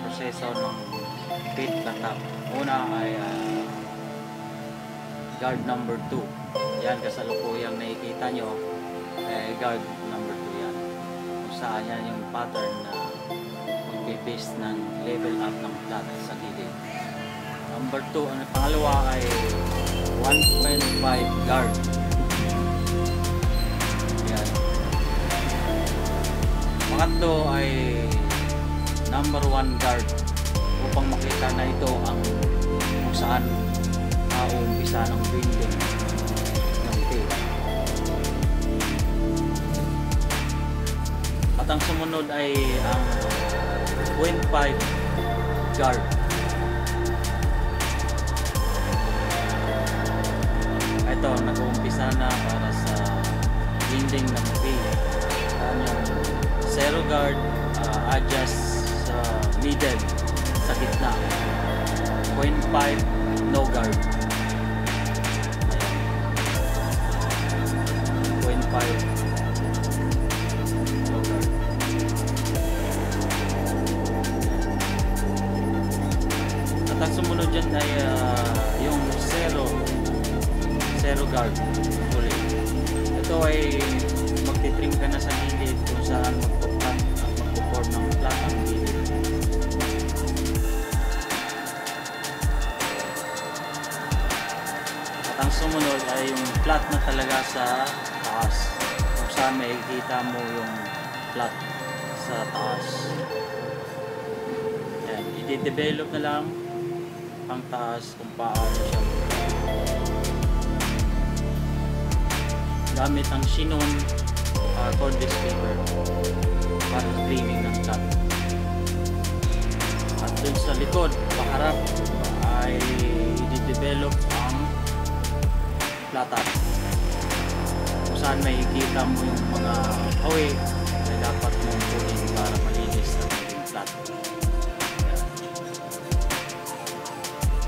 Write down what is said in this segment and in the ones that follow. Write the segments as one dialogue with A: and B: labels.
A: proseso ng pit latap. Una ay guard number 2. Yan, kasalukuyang nakikita nyo, guard number 2 yan. Kung saan yan yung pattern na mag-base ng level up ng flat sa gilid. Number 2, ang pangalawa ay 1.5 guard. Yan. Pangatlo ay number 1 guard upang makita na ito ang kung saan umpisa ng building ng pit. At ang sumunod ay ang 0.5 guard. Ito, nag-uumpisa na para sa building ng pit. Yung 0 guard, adjust sa middle, sa gitna. 0.5 no guard. 0.5 no guard. At ang sumunod dyan ay yung 0 guard ulit. Ito ay magtitrim ka na sa gilid kung saan magpo-form ng flat ang gilid. At ang sumunod ay yung flat na talaga sa taas, kung saan makikita mo yung flat sa taas. Yan, i-develop na lang ang taas kung paano siya gamit ang Chinon cordless paper para sa trimming ng flat. At dun sa likod, paharap ay i-develop ang flat kung saan makikita mo yung mga awi na dapat mong punin para malinis ang ating flat.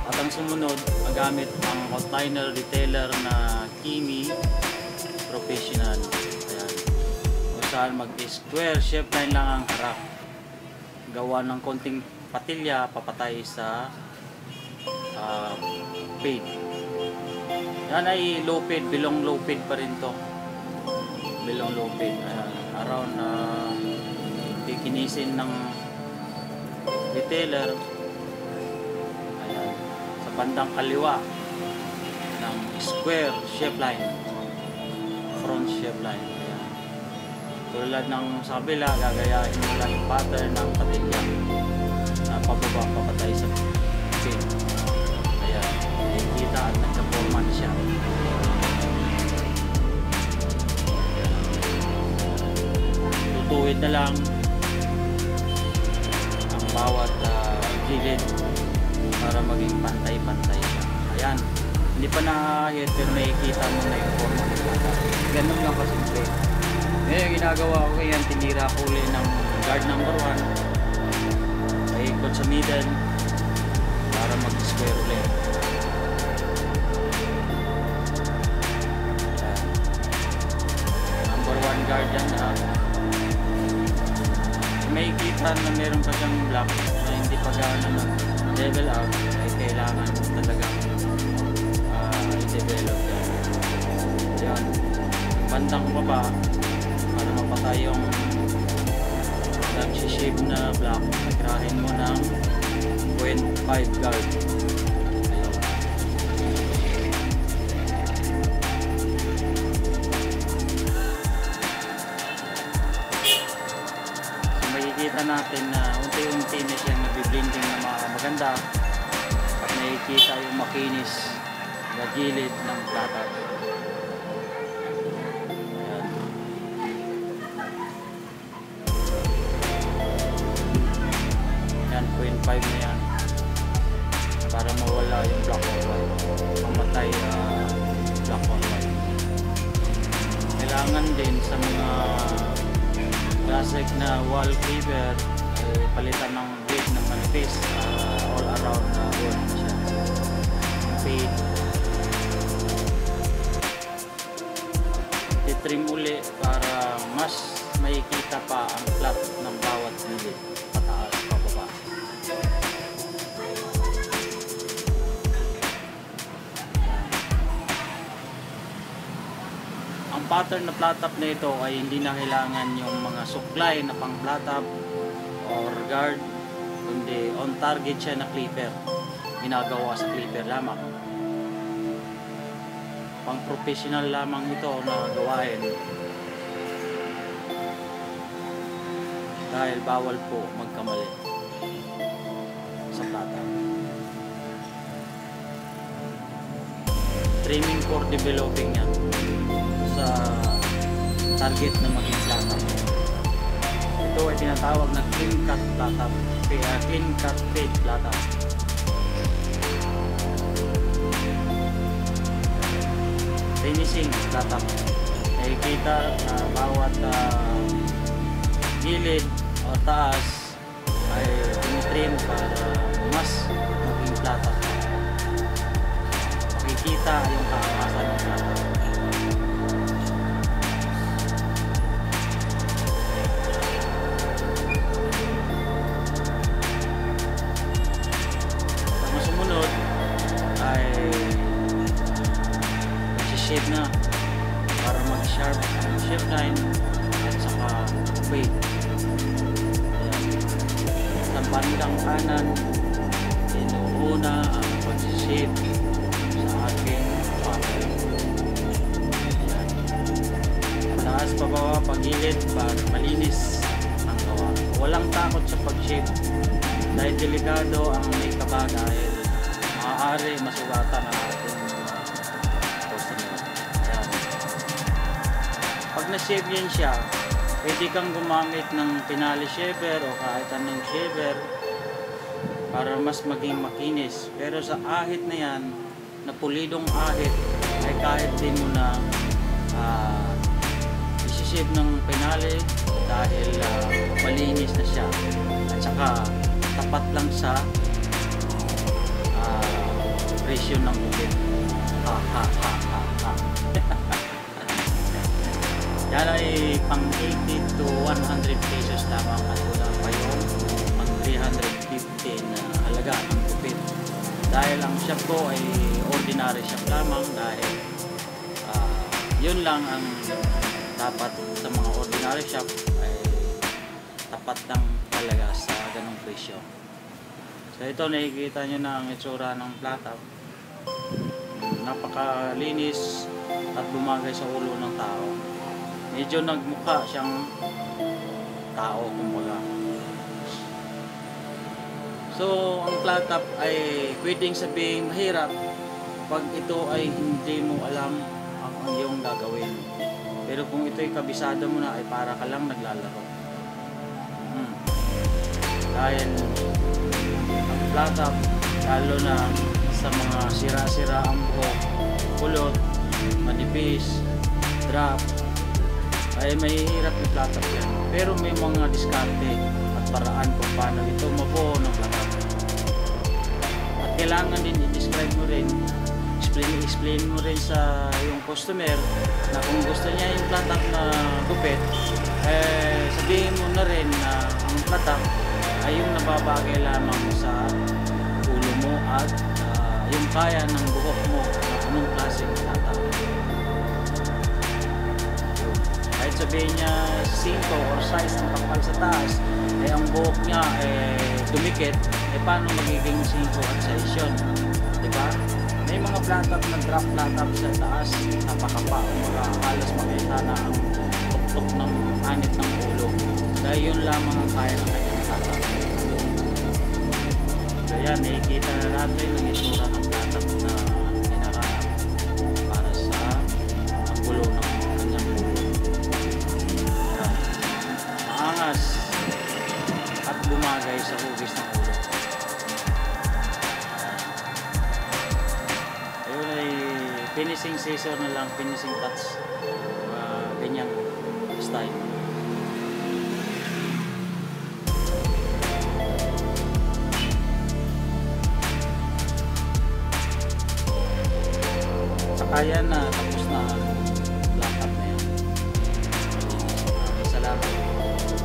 A: At ang sumunod, magamit ang outliner detailer na Kimi Professional. Ayan. Kung saan mag-square shape line lang ang harap. Gawa ng konting patilya papatay sa fade. Yan ay low fade, bilong low fade pa rin to. Bilong low fade. Around pikinisin ng detailer. Ayan. Sa bandang kaliwa ng square shape line. Front shape line. Ayan. Tulad ng sa kabila, gagayahin mo lang yung pattern ng patilya na pababa, papatay sa pin. Ayan, nakikita at nagka-forma na siya. Tutuwid na lang ang bawat gilid para maging pantay-pantay siya. Ayan. Hindi pa na-hit pero nakikita mo na yung forma ng bata. Ganun lang kasimple. Ngayon ginagawa ko yan, tinira ko ulit ng guard number 1. Paikot sa middle para mag-square ulit. Number 1 guard yan na. Makikita na meron pa siyang block na hindi pa gano'n level out ay kailangan talaga i-develop yan. Bandang baba para mapatay yung nag-shape na block, nagrahin mo ng 0.5 guard. Ayun. So makikita natin na unti-unti na siya nag-blending na maganda at nakikita yung makinis na gilid ng plata. Ayan. Yan, 0.5 na yan para mawala yung black on white, mamatay black on white. Kailangan din sa mga classic na wallpaper palitan ng grade ng manipis all around wood siya. Fade. I-trim uli para mas makikita pa ang flat ng bawat gilid, pataas, pababa. pattern na flat top na ito ay hindi na kailangan yung mga suklay na pang flat top or guard, kundi on target siya na clipper. Ginagawa sa clipper lamang. Pang professional lamang ito na gawain. Dahil bawal po magkamali sa flat top. Training for developing yan sa target na maging flat top. Ito ay tinatawag na clean cut flat top, clean cut fade flat top. Finishing flat top. Nakikita na bawat gilid o taas ay tinitrim para mas maging flat top. Makikita yung kakakasan ng flat top. Sumunod ay shape na para mag-sharp ang shape line at saka fade. Sa bandang kanan, inuuna ang pag-shape sa aking pattern. Taas pababa pagilid para malinis ang gawa. Walang takot sa pag-shape dahil delikado ang may kaba dahil maaari masugatan ang ating customer. Ayan. Pag na-shave yan siya, pwede kang gumamit ng pinali shaver o kahit anong shaver para mas maging makinis. Pero sa ahit na yan, na pulidong ahit, ay kahit din mo na isi-shave ng pinali dahil malinis na siya. At saka tapat lang sa presyo ng gupit. Yan ay pang 80 to 100 pesos lamang at wala pa yung pang 350 na halaga ng gupit. Dahil ang shop ko ay ordinary shop lamang dahil yun lang ang dapat sa mga ordinary shop ay tapat lang talaga sa ganong presyo. So ito nakikita nyo na ang itsura ng flat top. Napakalinis at bumagay sa ulo ng tao. Medyo nagmukha siyang tao kumbaga. So ang flat top ay pwedeng sabihin mahirap pag ito ay hindi mo alam ang iyong gagawin. Pero kung ito ay kabisado mo na ay para ka lang naglalaro. Dahil ang flat top, lalo na sa mga sira-sira ang buhok, kulot, manipis, drop, ay may hirap yung flat top yan. Pero may mga diskarte at paraan kung paano ito mabuo ng flat top. At kailangan din i-describe mo rin, explain mo rin sa yung customer na kung gusto niya yung flat top na gupit, sabihin mo na rin na ang flat top ay yung nababagay lamang sa ulo mo at yung kaya ng buhok mo na anong klaseng flat top. Kahit sabihin niya 5 or size ang kapal sa taas, ay ang buhok niya dumikit, paano magiging 5 at size yun? Diba? May mga flat top na drop flat top sa taas, napakapa, halos makita na ang tuktok ng anit ng ulo. Dahil yun lamang ang kaya ng kanyang flat top. So yan, nakikita na natin ang isura ng flat top na hinahanap para sa paggulo ng kanyang ulo. Yan. Maangas at bumagay sa hugis ng ulo. Ayun ay finishing scissor na lang, finishing touch, ganyang style. Kaya na